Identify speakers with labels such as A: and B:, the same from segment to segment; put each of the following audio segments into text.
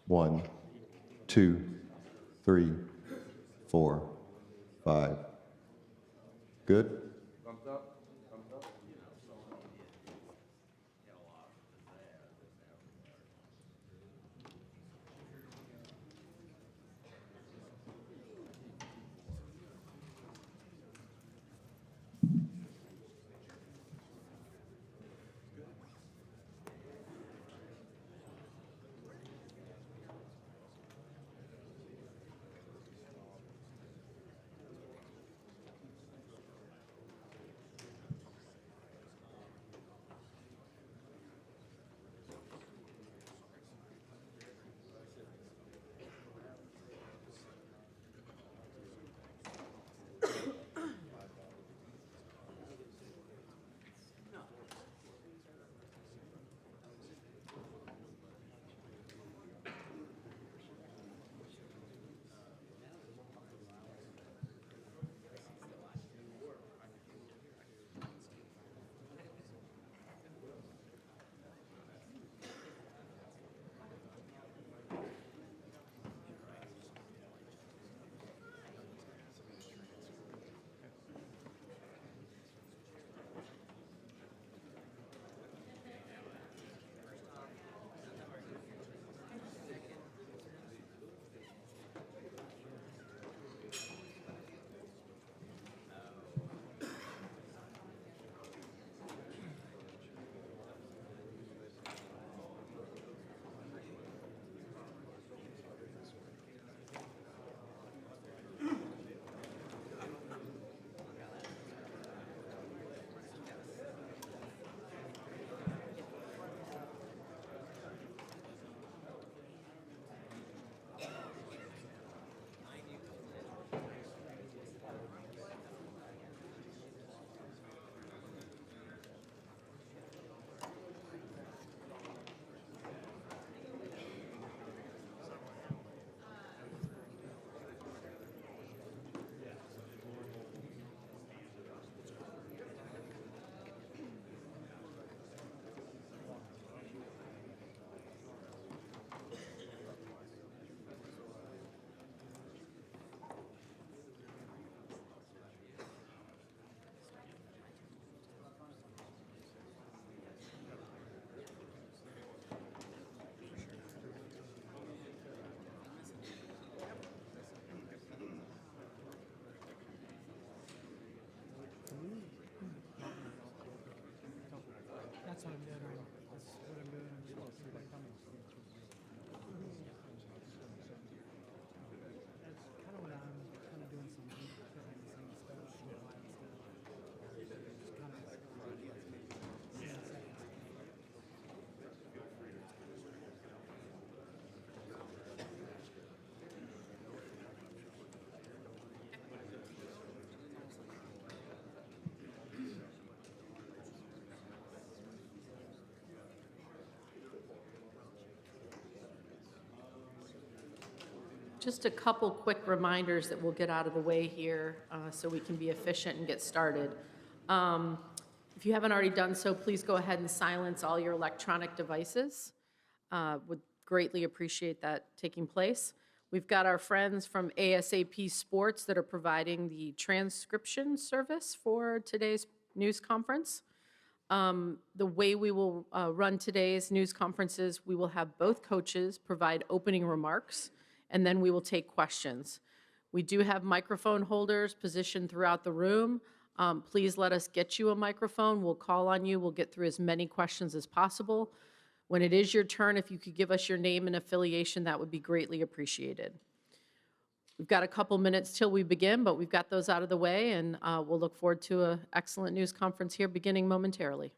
A: 1, 2, 3, 4, 5. Good?
B: That's what I'm doing right now. That's what I'm doing. I'm supposed to be coming. That's kind of what I'm kind of doing some behind the scenes stuff, live stuff. Just kind of seeing seconds.
C: Just a couple quick reminders that we'll get out of the way here so we can be efficient and get started. If you haven't already done so, please go ahead and silence all your electronic devices. Would greatly appreciate that taking place. We've got our friends from ASAP Sports that are providing the transcription service for today's news conference. The way we will run today's news conference is we will have both coaches provide opening remarks, and then we will take questions. We do have microphone holders positioned throughout the room. Please let us get you a microphone. We'll call on you. We'll get through as many questions as possible. When it is your turn, if you could give us your name and affiliation, that would be greatly appreciated. We've got a couple minutes till we begin, but we've got those out of the way, and we'll look forward to an excellent news conference here beginning momentarily.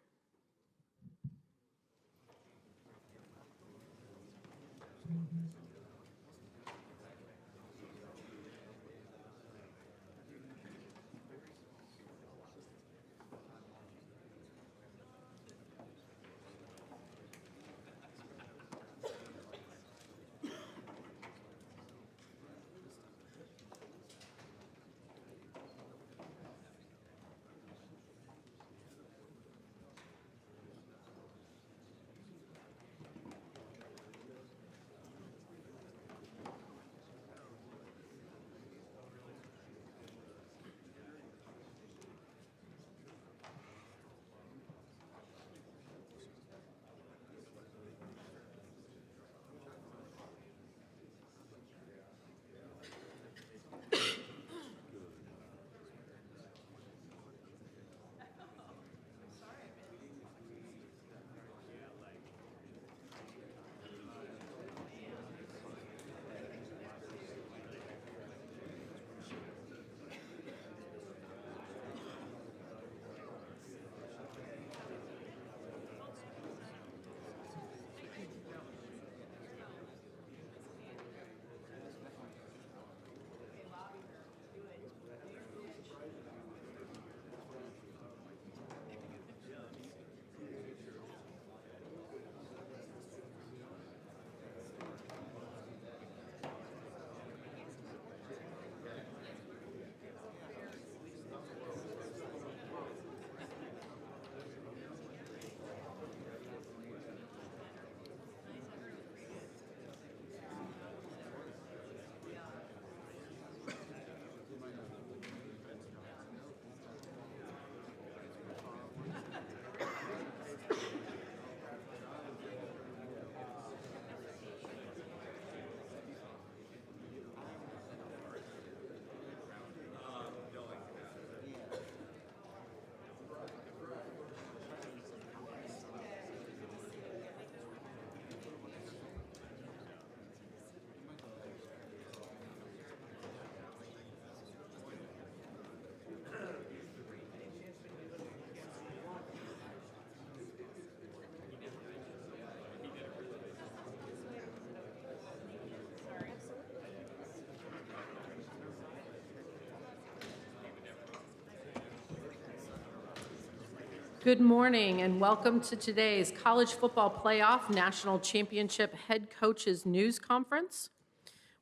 C: Good morning and welcome to today's College Football Playoff National Championship Head Coaches News Conference.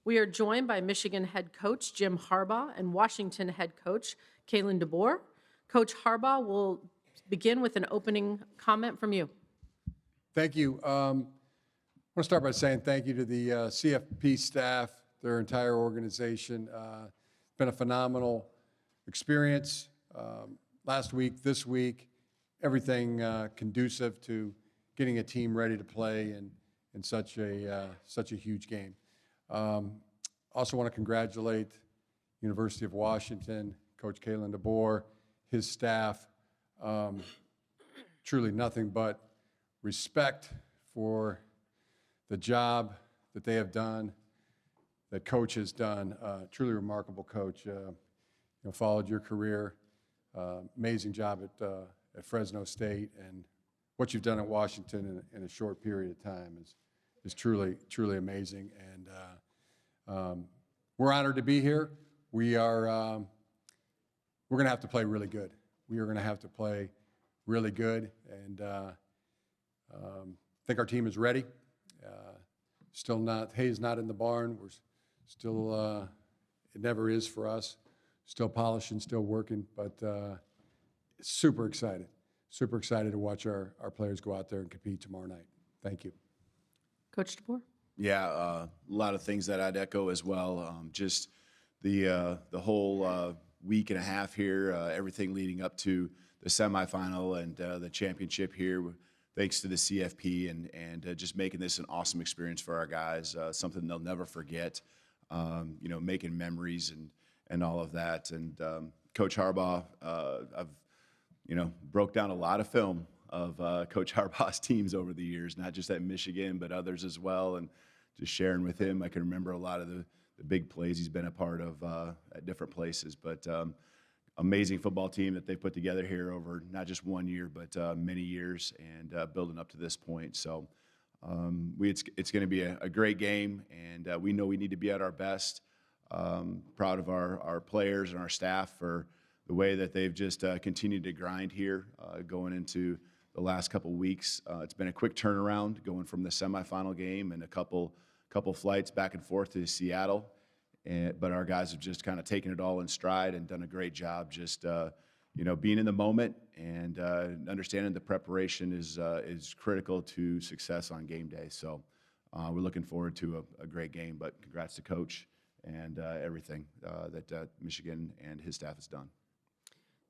C: We are joined by Michigan head coach Jim Harbaugh and Washington head coach Kalen DeBoer. Coach Harbaugh will begin with an opening comment from you.
D: Thank you. I want to start by saying thank you to the CFP staff, their entire organization. It's been a phenomenal experience last week, this week, everything conducive to getting a team ready to play in such a huge game. Also want to congratulate University of Washington, Coach Kalen DeBoer, his staff. Truly nothing but respect for the job that they have done, that Coach has done. Truly remarkable coach. Followed your career. Amazing job at Fresno State, and what you've done at Washington in a short period of time is truly amazing. And we're honored to be here. We're going to have to play really good. We are going to have to play really good, and I think our team is ready. Still not, hay's not in the barn. We're still, it never is for us. Still polishing, still working, but super excited to watch our players go out there and compete tomorrow night. Thank you.
C: Coach DeBoer?
E: Yeah, a lot of things that I'd echo as well. Just the whole week and a half here, everything leading up to the semifinal and the championship here, thanks to the CFP and just making this an awesome experience for our guys, something they'll never forget. Making memories and all of that. And Coach Harbaugh, I've broke down a lot of film of Coach Harbaugh's teams over the years, not just at Michigan, but others as well. And just sharing with him, I can remember a lot of the big plays he's been a part of at different places. But amazing football team that they put together here over not just 1 year, but many years, and building up to this point. So it's going to be a great game, and we know we need to be at our best. Proud of our players and our staff for the way that they've just continued to grind here going into the last couple weeks. It's been a quick turnaround going from the semifinal game and a couple flights back and forth to Seattle. But our guys have just kind of taken it all in stride and done a great job just being in the moment and understanding the preparation is critical to success on game day. So we're looking forward to a great game, but congrats to Coach and everything that Michigan and his staff has done.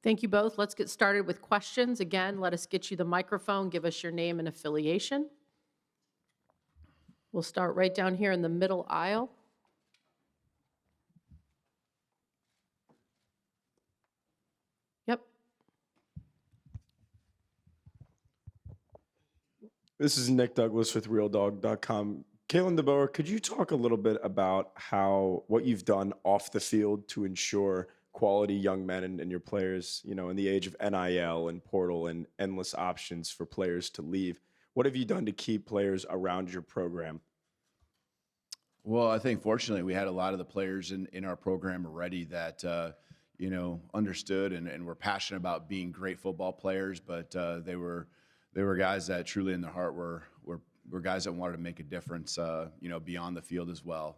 C: Thank you both. Let's get started with questions. Again, let us get you the microphone. Give us your name and affiliation. We'll start right down here in the middle aisle. Yep.
F: This is Nick Douglas with RealDog.com. Kalen DeBoer, could you talk a little bit about what you've done off the field to ensure quality young men and your players, in the age of NIL and portal and endless options for players to leave? What have you done to keep players around your program?
E: Well, I think fortunately we had a lot of the players in our program already that understood and were passionate about being great football players, but they were guys that truly in their heart were guys that wanted to make a difference, beyond the field as well.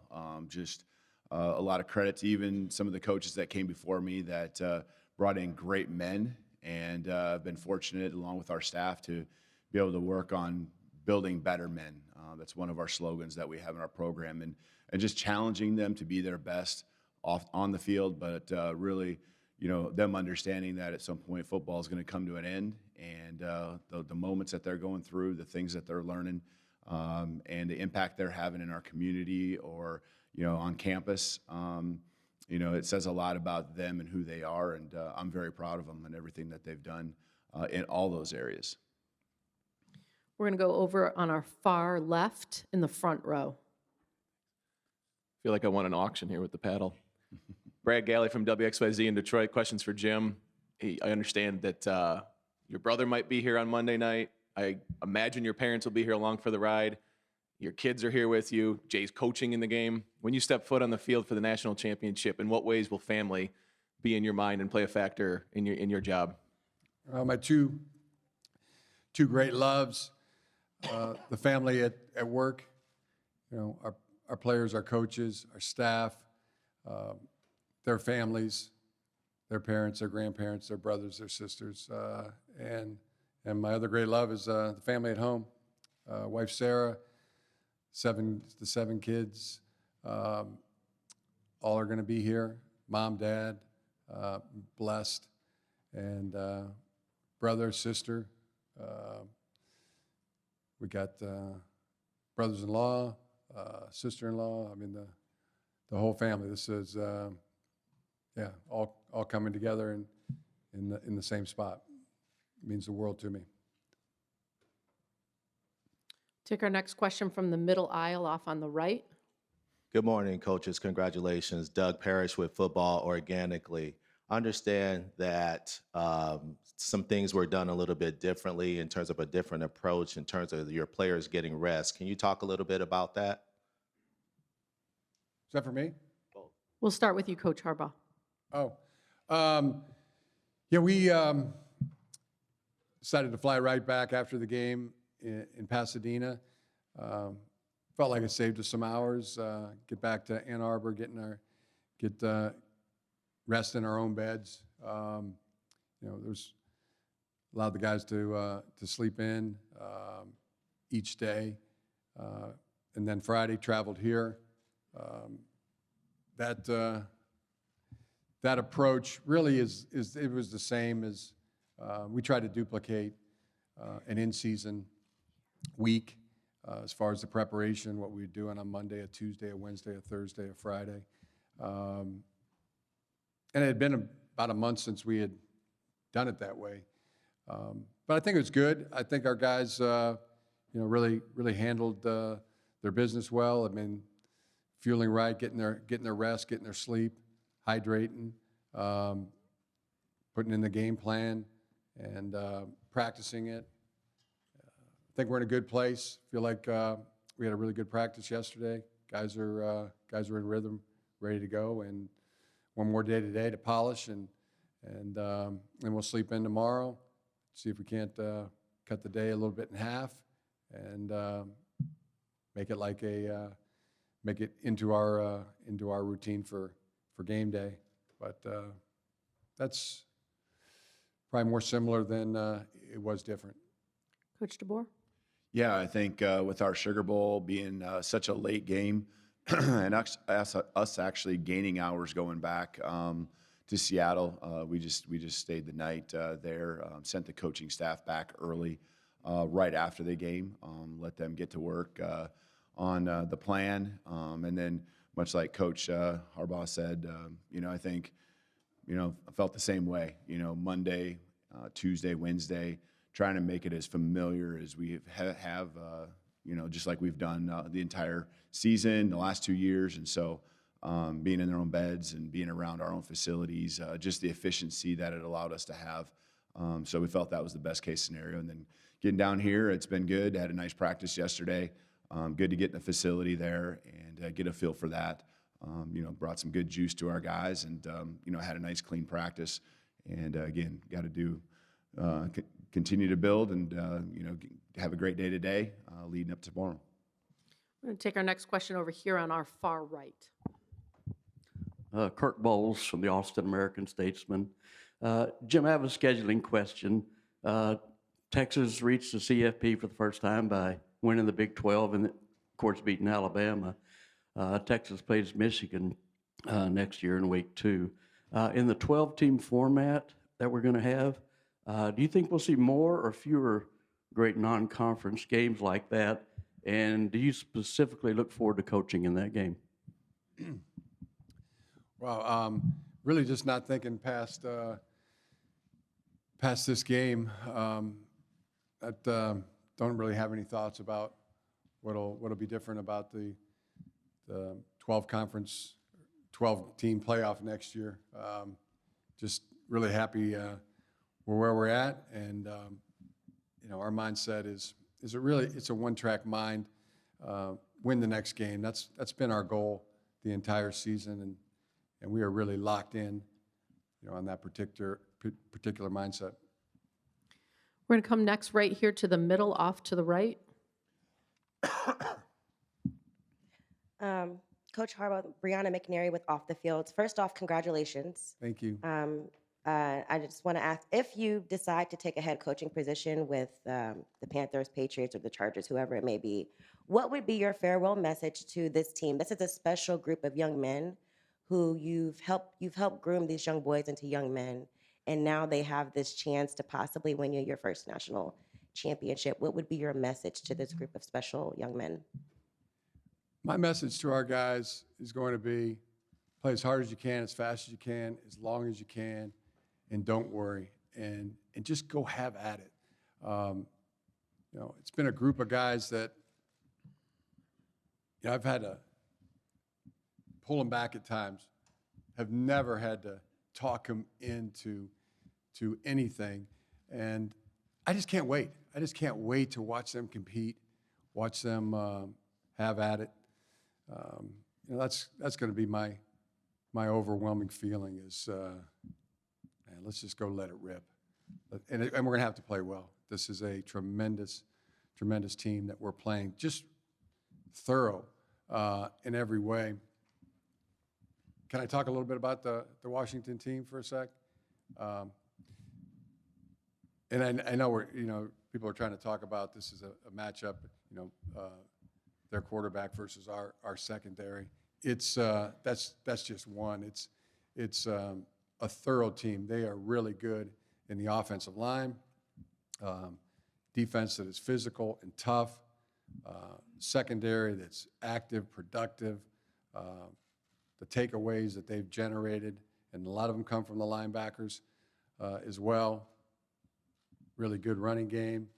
E: A lot of credit to even some of the coaches that came before me that brought in great men, and I've been fortunate along with our staff to be able to work on building better men. That's one of our slogans that we have in our program, and just challenging them to be their best on the field, but really, them understanding that at some point football is going to come to an end, and the moments that they're going through, the things that they're learning, and the impact they're having in our community or on campus, it says a lot about them and who they are, and I'm very proud of them and everything that they've done in all those areas.
C: We're going to go over on our far left in the front row.
G: I feel like I won an auction here with the paddle. Brad Galley from WXYZ in Detroit. Questions for Jim. I understand that your brother might be here on Monday night. I imagine your parents will be here along for the ride. Your kids are here with you. Jay's coaching in the game. When you step foot on the field for the national championship, in what ways will family be in your mind and play a factor in your job?
D: My two two great loves, the family at work, our players, our coaches, our staff, their families, their parents, their grandparents, their brothers, their sisters, and my other great love is the family at home, wife Sarah, the seven kids, all are going to be here. Mom, dad, blessed, and brother, sister. We got brothers-in-law, sister-in-law. I mean, the whole family. This is, all coming together in the same spot. It means the world to me.
C: Take our next question from the middle aisle off on the right.
H: Good morning, coaches. Congratulations. Doug Parrish with Football Organically. Understand that some things were done a little bit differently in terms of a different approach in terms of your players getting rest. Can you talk a little bit about that?
D: Is that for me?
C: We'll start with you, Coach Harbaugh.
D: We decided to fly right back after the game in Pasadena. Felt like it saved us some hours. Get back to Ann Arbor, get rest in our own beds. There's allowed the guys to sleep in each day, and then Friday traveled here. That approach really it was the same as we tried to duplicate an in-season week as far as the preparation, what we were doing on Monday, a Tuesday, a Wednesday, a Thursday, a Friday. And it had been about a month since we had done it that way. But I think it was good. I think our guys, really handled their business well. I mean, fueling right, getting their rest, getting their sleep, hydrating, putting in the game plan, and practicing it. I think we're in a good place. Feel like we had a really good practice yesterday. Guys are in rhythm, ready to go, and one more day today to polish, and we'll sleep in tomorrow. See if we can't cut the day a little bit in half, and make it into our routine for game day. But that's probably more similar than it was different.
C: Coach DeBoer?
E: Yeah, I think with our Sugar Bowl being such a late game, and us actually gaining hours going back to Seattle, we just stayed the night there. Sent the coaching staff back early, right after the game. Let them get to work on the plan, and then much like Coach Harbaugh said, I think, I felt the same way. Monday, Tuesday, Wednesday, trying to make it as familiar as we have, just like we've done the entire season, the last 2 years. And so being in their own beds and being around our own facilities, just the efficiency that it allowed us to have. So we felt that was the best case scenario. And then getting down here, it's been good. Had a nice practice yesterday. Good to get in the facility there and get a feel for that. Brought some good juice to our guys, and had a nice clean practice. And again, got to do continue to build and have a great day today, leading up to tomorrow.
C: We're going to take our next question over here on our far right.
I: Kirk Bowles from the Austin American-Statesman. Jim, I have a scheduling question. Texas reached the CFP for the first time by winning the Big 12 and, of course, beating Alabama. Texas plays Michigan next year in week 2. In the 12-team format that we're going to have, do you think we'll see more or fewer great non-conference games like that? And do you specifically look forward to coaching in that game?
D: Well, really just not thinking past this game. Don't really have any thoughts about what'll be different about the 12-team playoff next year. Just really happy where we're at, and our mindset is it's a one-track mind. Win the next game. That's been our goal the entire season, and we are really locked in, on that particular mindset.
C: We're going to come next right here to the middle, off to the right.
J: Coach Harbaugh, Brianna McNary with Off the Fields. First off, congratulations.
D: Thank you.
J: I just want to ask, if you decide to take a head coaching position with the Panthers, Patriots, or the Chargers, whoever it may be, what would be your farewell message to this team? This is a special group of young men who you've helped groom these young boys into young men, and now they have this chance to possibly win you your first national championship. What would be your message to this group of special young men?
D: My message to our guys is going to be play as hard as you can, as fast as you can, as long as you can, and don't worry, and just go have at it. It's been a group of guys that I've had to pull them back at times, have never had to talk them into anything, and I just can't wait. I just can't wait to watch them compete, watch them have at it. That's going to be my overwhelming feeling is, man, let's just go let it rip. And we're going to have to play well. This is a tremendous, tremendous team that we're playing, just thorough in every way. Can I talk a little bit about the Washington team for a sec? And I know people are trying to talk about this as a matchup, their quarterback versus our secondary. It's that's just one. It's a thorough team. They are really good in the offensive line, defense that is physical and tough, secondary that's active, productive. The takeaways that they've generated, and a lot of them come from the linebackers as well. Really good running game.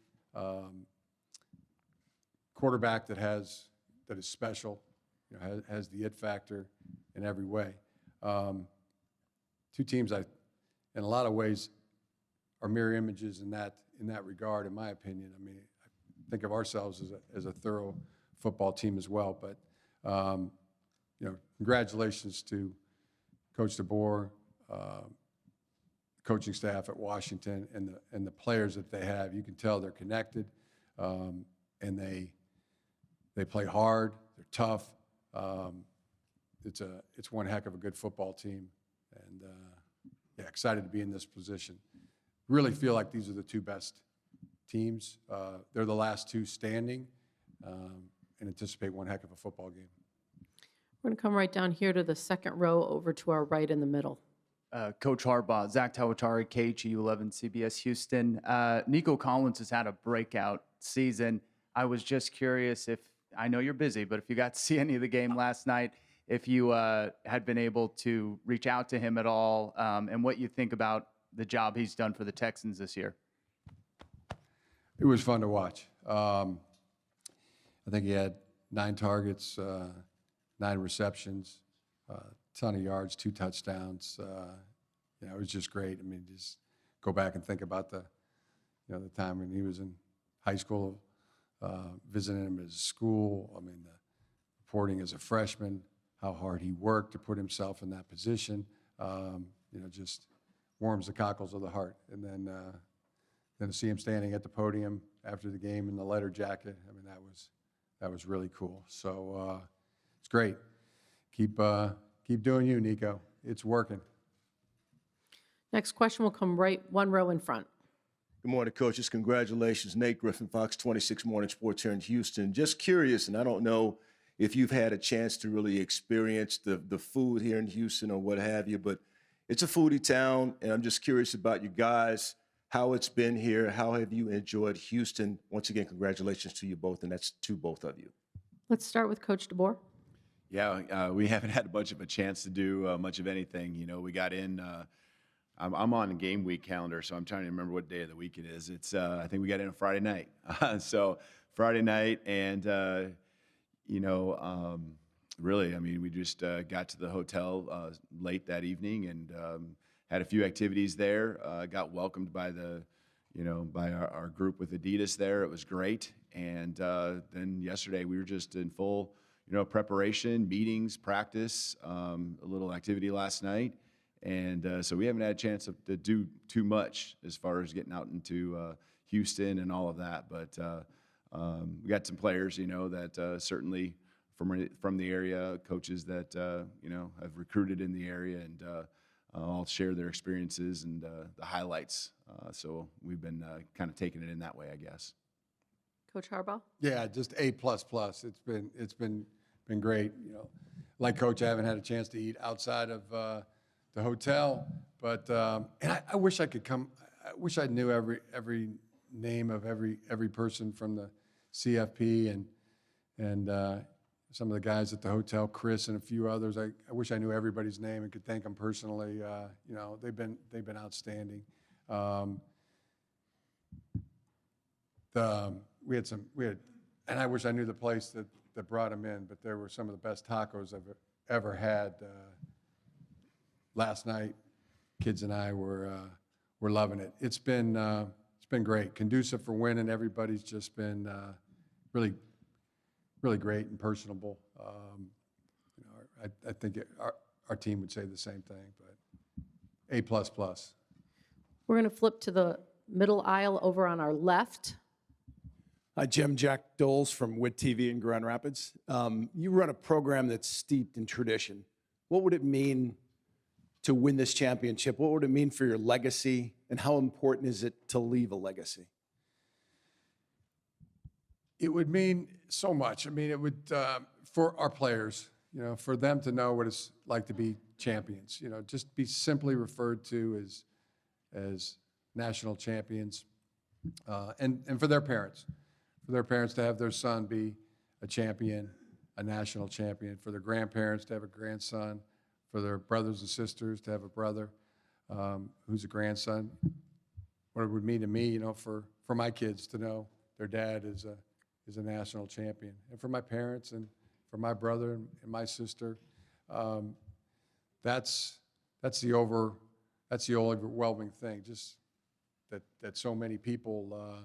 D: Quarterback that is special, has the it factor in every way. Two teams in a lot of ways are mirror images in that regard, in my opinion. I mean, I think of ourselves as a thorough football team as well. But congratulations to Coach DeBoer, coaching staff at Washington, and the players that they have. You can tell they're connected, and they play hard. They're tough. It's one heck of a good football team, and excited to be in this position. Really feel like these are the two best teams. They're the last two standing, and anticipate one heck of a football game.
C: We're going to come right down here to the second row over to our right in the middle.
K: Coach Harbaugh, Zach Tawatari, KHU11, CBS Houston. Nico Collins has had a breakout season. I was just curious I know you're busy, but if you got to see any of the game last night, if you had been able to reach out to him at all, and what you think about the job he's done for the Texans this year.
D: It was fun to watch. I think he had 9 targets, 9 receptions, ton of yards, 2 touchdowns. It was just great. I mean, just go back and think about the time when he was in high school, visiting him at his school. I mean, the reporting as a freshman, how hard he worked to put himself in that position. Just warms the cockles of the heart. And then to see him standing at the podium after the game in the letter jacket, I mean, that was really cool. So it's great. Keep doing you, Nico. It's working.
C: Next question will come right one row in front.
L: Good morning, coaches. Congratulations. Nate Griffin, Fox 26 Morning Sports here in Houston. Just curious, and I don't know if you've had a chance to really experience the food here in Houston or what have you, but it's a foodie town, and I'm just curious about you guys, how it's been here. How have you enjoyed Houston? Once again, congratulations to you both, and that's to both of you.
C: Let's start with Coach DeBoer.
E: Yeah, we haven't had much of a chance to do much of anything. We got in. I'm on a game week calendar, so I'm trying to remember what day of the week it is. It's I think we got in on Friday night. So Friday night, and really, I mean, we just got to the hotel late that evening and had a few activities there. Got welcomed by by our group with Adidas there. It was great. And then yesterday we were just in full preparation, meetings, practice, a little activity last night. And so we haven't had a chance to do too much as far as getting out into Houston and all of that. But we got some players, that certainly from the area, coaches that have recruited in the area, and all share their experiences and the highlights. So we've been kind of taking it in that way, I guess.
C: Coach Harbaugh?
D: Yeah, just A++. It's been great. Like Coach, I haven't had a chance to eat outside of the hotel, but and I wish I could come. I wish I knew every name of every person from the CFP and some of the guys at the hotel, Chris and a few others. I wish I knew everybody's name and could thank them personally. They've been outstanding. We had, and I wish I knew the place that brought them in, but there were some of the best tacos I've ever had. Last night, kids and I were loving it. It's been great, conducive for winning. Everybody's just been really great and personable. I think our team would say the same thing, but A++.
C: We're going to flip to the middle aisle over on our left.
M: Hi, Jim. Jack Doles from WIT TV in Grand Rapids. You run a program that's steeped in tradition. What would it mean to win this championship? What would it mean for your legacy, and how important is it to leave a legacy?
D: It would mean so much. I mean, it would, for our players, for them to know what it's like to be champions, just be simply referred to as national champions, and for their parents to have their son be a champion, a national champion, for their grandparents to have a grandson, for their brothers and sisters to have a brother who's a grandson. What it would mean to me, for my kids to know their dad is a national champion, and for my parents and for my brother and my sister, that's the overwhelming thing. Just that so many people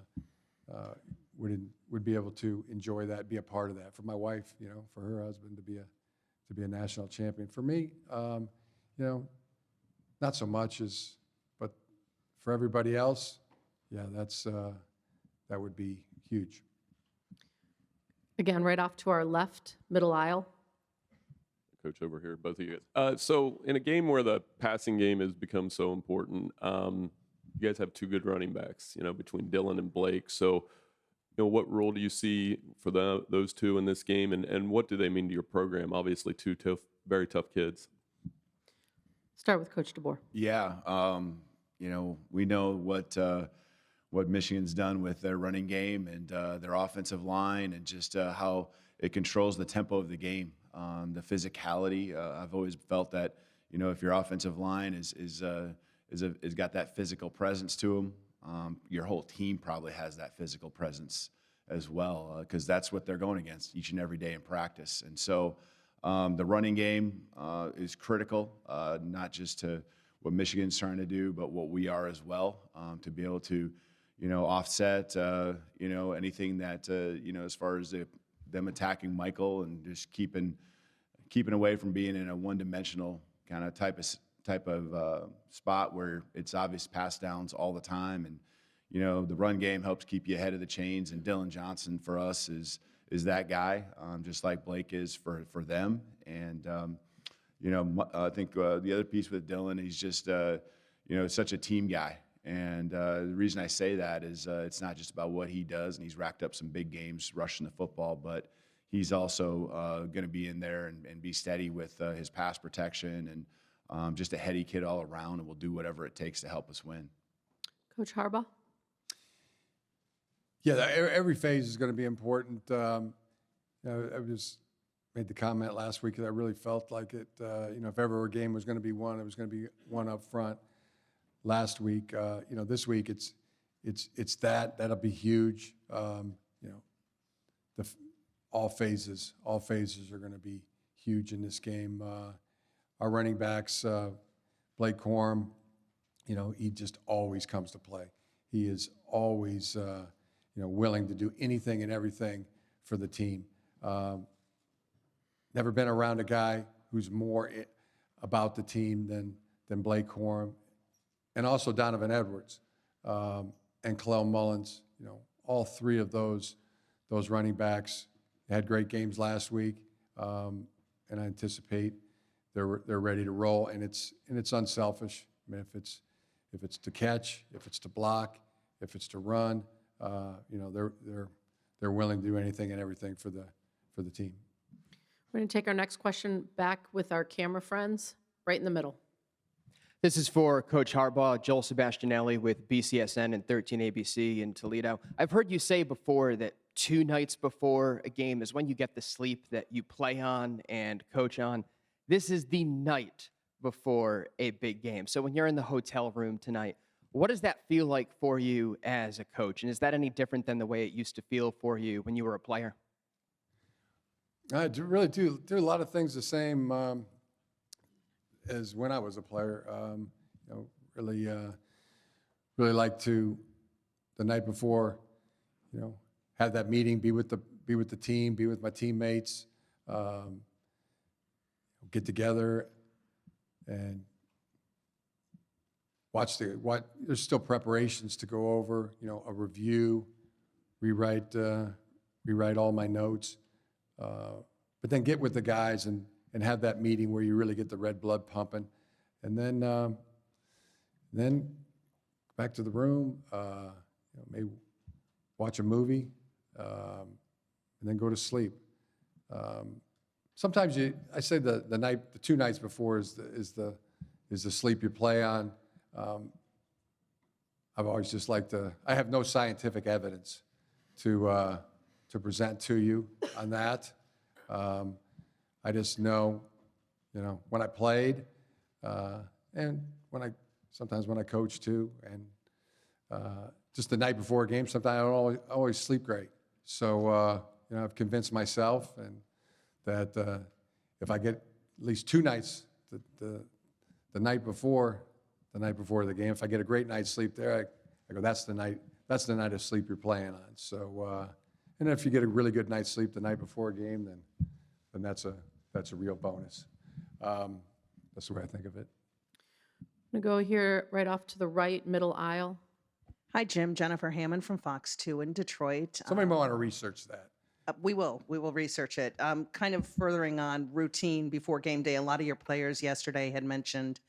D: would be able to enjoy that, be a part of that. For my wife, for her husband to be a national champion. For me, not so much but for everybody else, yeah, that would be huge.
C: Again, right off to our left, middle aisle.
N: Coach over here, both of you guys. So in a game where the passing game has become so important, you guys have two good running backs, between Dylan and Blake. So, what role do you see for those two in this game, and what do they mean to your program? Obviously, two very tough kids.
C: Start with Coach DeBoer.
E: Yeah, we know what Michigan's done with their running game and their offensive line, and just how it controls the tempo of the game, the physicality. I've always felt that if your offensive line is got that physical presence to them, your whole team probably has that physical presence as well, because that's what they're going against each and every day in practice. And so the running game is critical, not just to what Michigan's trying to do, but what we are as well, to be able to offset anything that as far as them attacking Michael, and just keeping away from being in a one-dimensional kind of type of spot where it's obvious pass downs all the time. And the run game helps keep you ahead of the chains, and Dylan Johnson for us is that guy, just like Blake is for them. And I think the other piece with Dylan, he's just such a team guy. And the reason I say that is it's not just about what he does, and he's racked up some big games rushing the football, but he's also going to be in there and be steady with his pass protection, and just a heady kid all around, and will do whatever it takes to help us win.
C: Coach Harbaugh?
D: Yeah, every phase is going to be important. I just made the comment last week that I really felt like it, if ever a game was going to be won, it was going to be one up front. Last week, this week it's that'll be huge. All phases are going to be huge in this game. Our running backs, Blake Corum, he just always comes to play. He is always willing to do anything and everything for the team. Never been around a guy who's more about the team than Blake Corum. And also Donovan Edwards. And and Khalil Mullins. All three of those running backs had great games last week, and I anticipate they're ready to roll. And it's unselfish. I mean, if it's to catch, if it's to block, if it's to run, they're willing to do anything and everything for the team.
C: We're going to take our next question back with our camera friends, right in the middle.
O: This is for Coach Harbaugh, Joel Sebastianelli with BCSN and 13 ABC in Toledo. I've heard you say before that 2 nights before a game is when you get the sleep that you play on and coach on. This is the night before a big game. So when you're in the hotel room tonight, what does that feel like for you as a coach? And is that any different than the way it used to feel for you when you were a player?
D: I really do a lot of things the same as when I was a player. Really like to the night before, have that meeting, be with the team, be with my teammates, get together and watch there's still preparations to go over, a review, rewrite all my notes, but then get with the guys and have that meeting where you really get the red blood pumping, and then back to the room, maybe watch a movie, and then go to sleep. Sometimes I say the 2 nights before is the sleep you play on. I've always just liked I have no scientific evidence to present to you on that. I just know, when I played, and sometimes when I coached too, and just the night before a game, sometimes I don't always sleep great. So, I've convinced myself and that if I get at least 2 nights, the night before the game, if I get a great night's sleep there, I go, that's the night of sleep you're playing on. So, and if you get a really good night's sleep the night before a game, then that's a real bonus. That's the way I think of it.
C: I'm going to go here right off to the right, middle aisle.
P: Hi, Jim. Jennifer Hammond from Fox 2 in Detroit.
D: Somebody might want to research that.
P: We will research it. Kind of furthering on routine before game day, a lot of your players yesterday had mentioned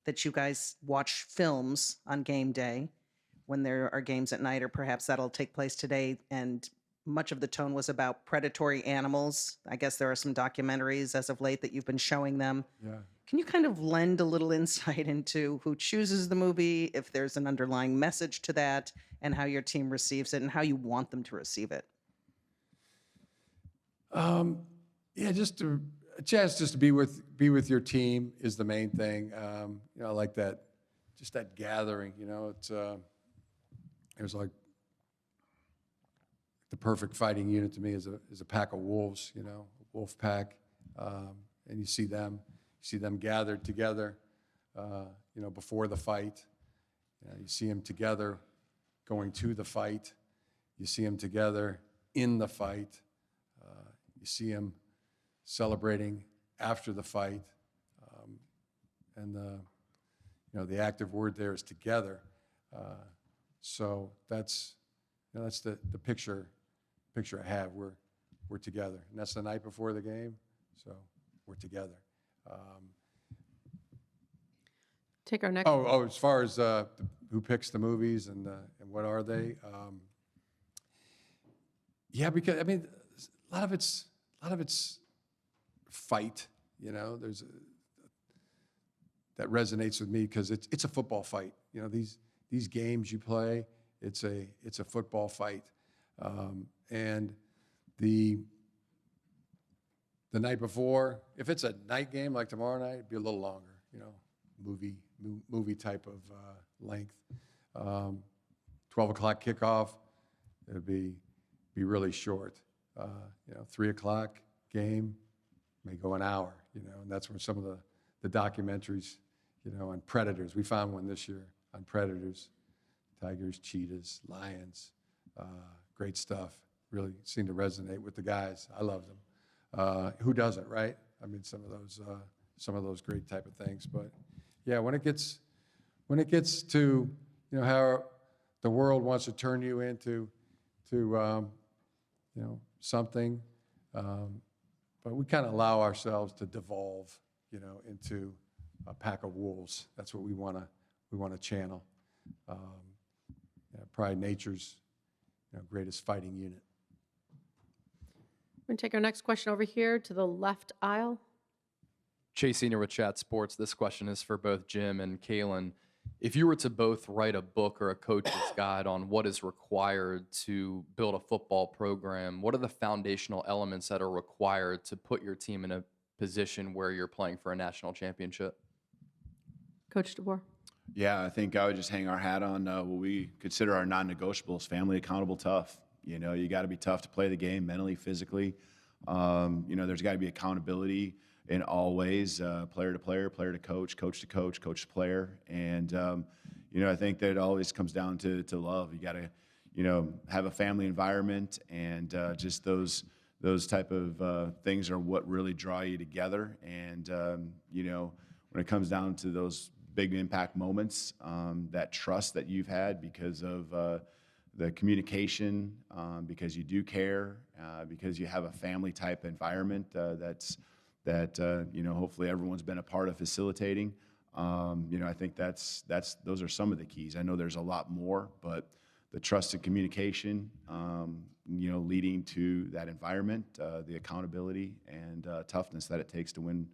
P: that you guys watch films on game day when there are games at night, or perhaps that'll take place today. And much of the tone was about predatory animals. I guess there are some documentaries as of late that you've been showing them.
D: Yeah.
P: Can you kind of lend a little insight into who chooses the movie, if there's an underlying message to that, and how your team receives it and how you want them to receive it?
D: Yeah, just a chance just to be with your team is the main thing. I like that, just that gathering. It's it was like the perfect fighting unit to me is a pack of wolves. A wolf pack, and you see them gathered together. Before the fight, you see them together going to the fight. You see them together in the fight. You see them celebrating after the fight, and the active word there is together. So that's the picture I have. We're together, and that's the night before the game. So we're together.
C: Take our next.
D: As far as who picks the movies and what are they? Yeah, because I mean, a lot of it's fight. There's that resonates with me because it's a football fight. These games you play, it's a football fight, and the night before, if it's a night game like tomorrow night, it'd be a little longer. Movie type of length. 12 o'clock kickoff, it'd be really short. 3 o'clock game may go an hour, and that's where some of the documentaries, on predators. We found one this year on predators, tigers, cheetahs, lions, great stuff. Really seemed to resonate with the guys. I love them. Who doesn't, right? I mean, some of those great type of things. But yeah, when it gets to, how the world wants to turn you into something, but we kind of allow ourselves to devolve, into a pack of wolves. That's what we want to channel. Probably nature's greatest fighting unit.
C: We're going to take our next question over here to the left aisle.
Q: Chase Senior with Chat Sports. This question is for both Jim and Kalen. If you were to both write a book or a coach's guide on what is required to build a football program, what are the foundational elements that are required to put your team in a position where you're playing for a national championship?
C: Coach DeBoer.
E: Yeah, I think I would just hang our hat on what we consider our non-negotiables: family, accountable, tough. You got to be tough to play the game mentally, physically. There's got to be accountability in all ways, player to player, player to coach, coach to coach, coach to player. And, I think that it always comes down to love. You got to, have a family environment, and just those type of things are what really draw you together. And, when it comes down to those big impact moments, that trust that you've had because of the communication, because you do care, because you have a family type environment that hopefully everyone's been a part of facilitating. I think those are some of the keys. I know there's a lot more, but the trust and communication, leading to that environment, the accountability and toughness that it takes to win,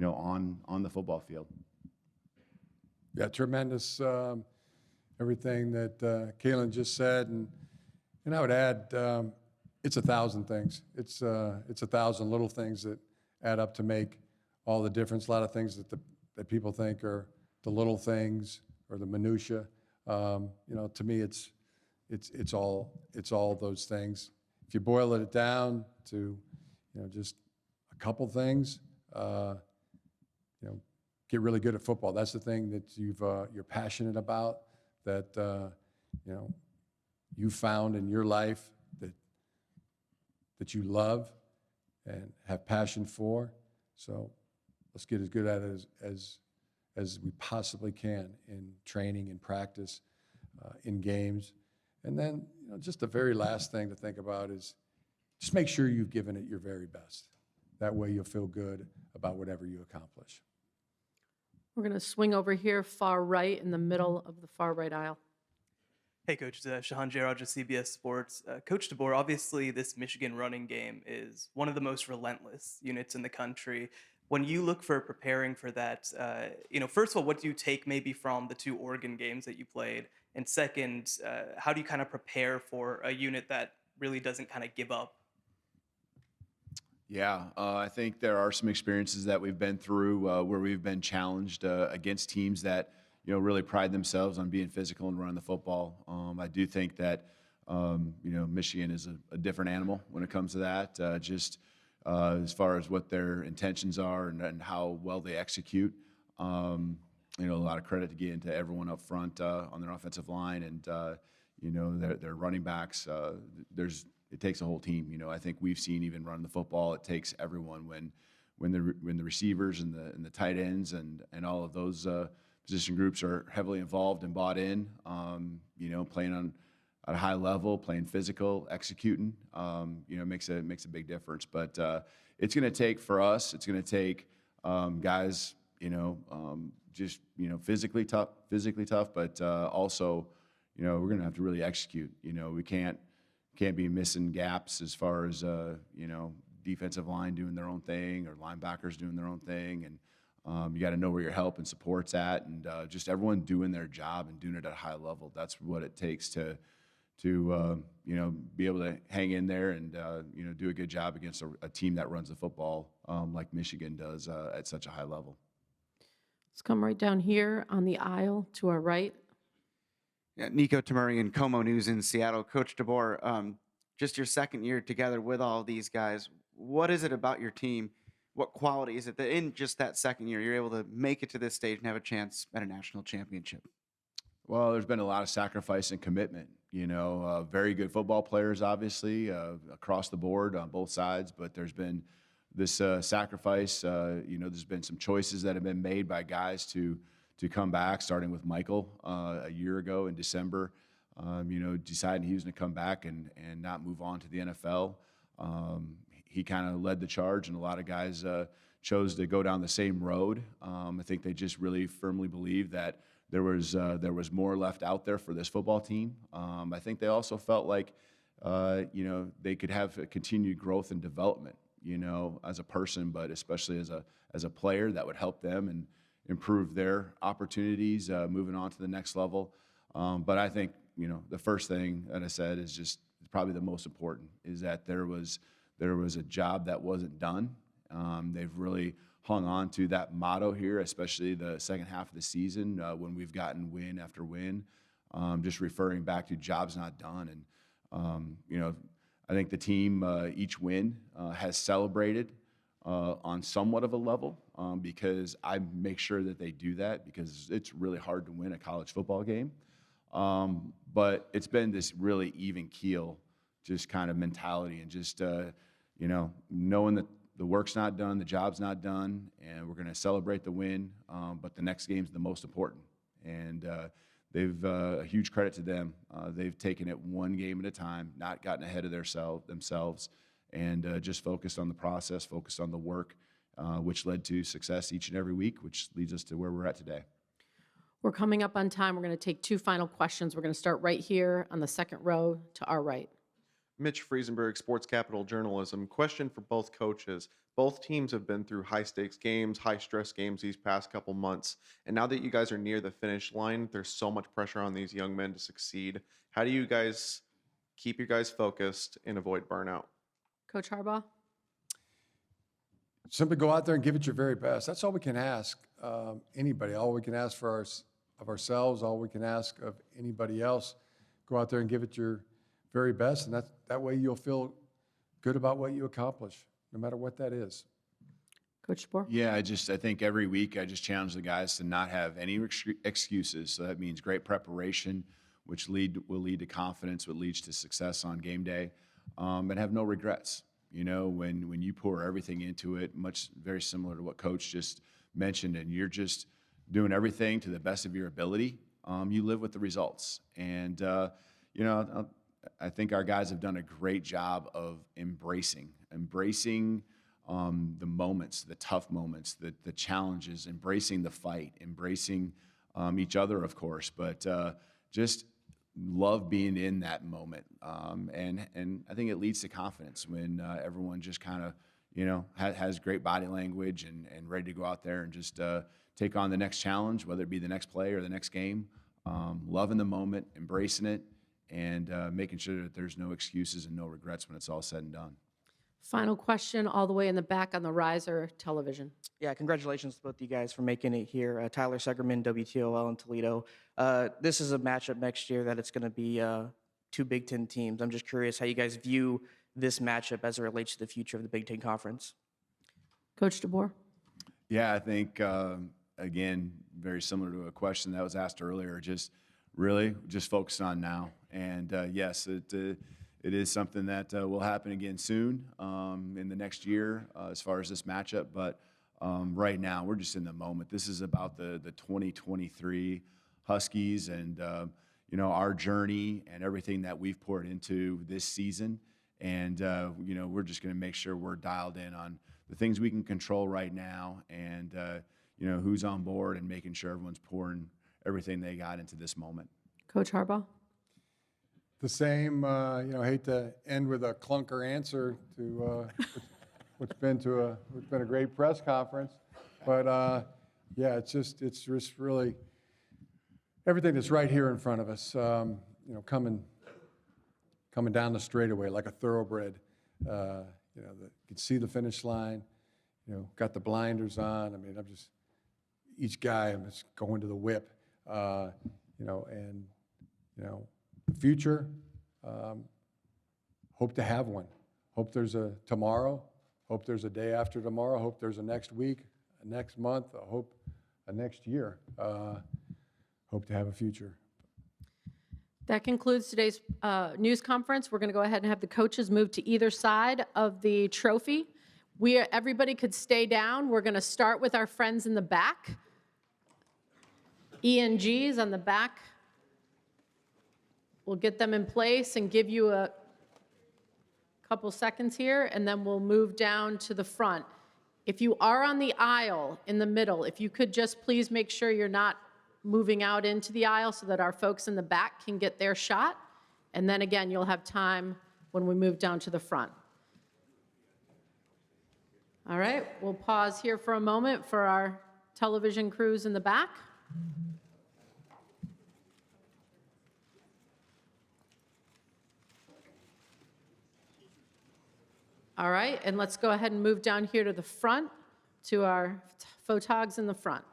E: on the football field.
D: Yeah, tremendous. Everything that Kalen just said, and I would add, it's 1,000 things. It's 1,000 little things that add up to make all the difference. A lot of things that people think are the little things or the minutia. To me, it's all those things. If you boil it down to just a couple things, get really good at football. That's the thing that you're passionate about, that you found in your life that you love and have passion for. So let's get as good at it as we possibly can in training, in practice, in games. And then just the very last thing to think about is just make sure you've given it your very best. That way you'll feel good about whatever you accomplish.
C: We're going to swing over here far right in the middle of the far right aisle.
R: Hey, Coach. Shahan Jarraj with CBS Sports. Coach DeBoer, obviously this Michigan running game is one of the most relentless units in the country. When you look for preparing for that, first of all, what do you take maybe from the 2 Oregon games that you played? And second, how do you kind of prepare for a unit that really doesn't kind of give up?
E: Yeah, I think there are some experiences that we've been through where we've been challenged against teams that really pride themselves on being physical and running the football. I do think that Michigan is a different animal when it comes to that. As far as what their intentions are and how well they execute. A lot of credit again to everyone up front on their offensive line and their running backs. It takes a whole team. I think we've seen even running the football, it takes everyone when the receivers and the tight ends and all of those position groups are heavily involved and bought in. Playing at a high level, playing physical, executing. Makes a big difference. But it's going to take for us. It's going to take guys. Physically tough, but also, we're going to have to really execute. We can't be missing gaps as far as defensive line doing their own thing or linebackers doing their own thing, and you got to know where your help and support's at, and just everyone doing their job and doing it at a high level. That's what it takes to be able to hang in there and do a good job against a team that runs the football like Michigan does at such a high level.
C: Let's come right down here on the aisle to our right.
S: Yeah, Nico Tamurian, Como News in Seattle. Coach DeBoer, just your second year together with all these guys, what is it about your team? What quality is it that in just that second year you're able to make it to this stage and have a chance at a national championship?
E: Well, there's been a lot of sacrifice and commitment. Very good football players, obviously, across the board on both sides. But there's been this sacrifice. There's been some choices that have been made by guys to come back, starting with Michael a year ago in December. deciding he was going to come back and not move on to the NFL. He kind of led the charge, and a lot of guys chose to go down the same road. I think they just really firmly believed that there was more left out there for this football team. I think they also felt like they could have a continued growth and development, as a person, but especially as a player that would help them and improve their opportunities moving on to the next level. But I think the first thing that I said is just probably the most important, is that there was a job that wasn't done. They've really hung on to that motto here, especially the second half of the season when we've gotten win after win, just referring back to jobs not done. And, I think the team, each win, has celebrated on somewhat of a level because I make sure that they do that, because it's really hard to win a college football game. But it's been this really even keel, just kind of mentality, and just, knowing that the work's not done, the job's not done, and we're going to celebrate the win, but the next game's the most important. And they've a huge credit to them. They've taken it one game at a time, not gotten ahead of themselves, and just focused on the process, focused on the work, which led to success each and every week, which leads us to where we're at today.
C: We're coming up on time. We're going to take 2 final questions. We're going to start right here on the second row to our right.
T: Mitch Friesenberg, Sports Capital Journalism. Question for both coaches. Both teams have been through high-stakes games, high-stress games these past couple months. And now that you guys are near the finish line, there's so much pressure on these young men to succeed. How do you guys keep your guys focused and avoid burnout?
C: Coach Harbaugh?
D: Simply go out there and give it your very best. That's all we can ask anybody. All we can ask for of ourselves, all we can ask of anybody else. Go out there and give it your very best, and that way you'll feel good about what you accomplish, no matter what that is.
C: Coach DeBoer?
E: Yeah, I think every week I just challenge the guys to not have any excuses. So that means great preparation, which will lead to confidence, what leads to success on game day, and have no regrets. When you pour everything into it, very similar to what Coach just mentioned, and you're just doing everything to the best of your ability, you live with the results. And I think our guys have done a great job of embracing the moments, the tough moments, the challenges, embracing the fight, embracing each other, of course, but just love being in that moment. And I think it leads to confidence when everyone just kind of, has great body language and ready to go out there and just take on the next challenge, whether it be the next play or the next game. Loving the moment, embracing it, and making sure that there's no excuses and no regrets when it's all said and done.
C: Final question, all the way in the back on the riser television.
U: Yeah, congratulations to both of you guys for making it here. Tyler Segerman, WTOL in Toledo. This is a matchup next year that it's going to be 2 Big Ten teams. I'm just curious how you guys view this matchup as it relates to the future of the Big Ten Conference.
C: Coach DeBoer?
E: Yeah, I think, again, very similar to a question that was asked earlier, just focus on now. And yes, it is something that will happen again soon in the next year as far as this matchup. But right now, we're just in the moment. This is about the 2023 Huskies and, our journey and everything that we've poured into this season. And, we're just going to make sure we're dialed in on the things we can control right now and, who's on board and making sure everyone's pouring everything they got into this moment.
C: Coach Harbaugh?
D: The same, hate to end with a clunker answer to what's been a great press conference, but it's just really everything that's right here in front of us. Coming down the straightaway like a thoroughbred. You can see the finish line. Got the blinders on. I mean, each guy, I'm just going to the whip. The future, hope to have one. Hope there's a tomorrow. Hope there's a day after tomorrow. Hope there's a next week, a next month. Hope a next year. Hope to have a future.
C: That concludes today's news conference. We're going to go ahead and have the coaches move to either side of the trophy. Everybody could stay down. We're going to start with our friends in the back. ENGs on the back. We'll get them in place and give you a couple seconds here, and then we'll move down to the front. If you are on the aisle in the middle, if you could just please make sure you're not moving out into the aisle so that our folks in the back can get their shot. And then again, you'll have time when we move down to the front. All right, we'll pause here for a moment for our television crews in the back. All right, and let's go ahead and move down here to the front to our photogs in the front.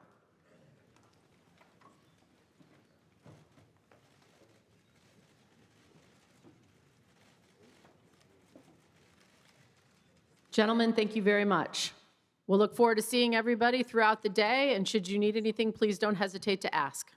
C: Gentlemen, thank you very much. We'll look forward to seeing everybody throughout the day, and should you need anything, please don't hesitate to ask.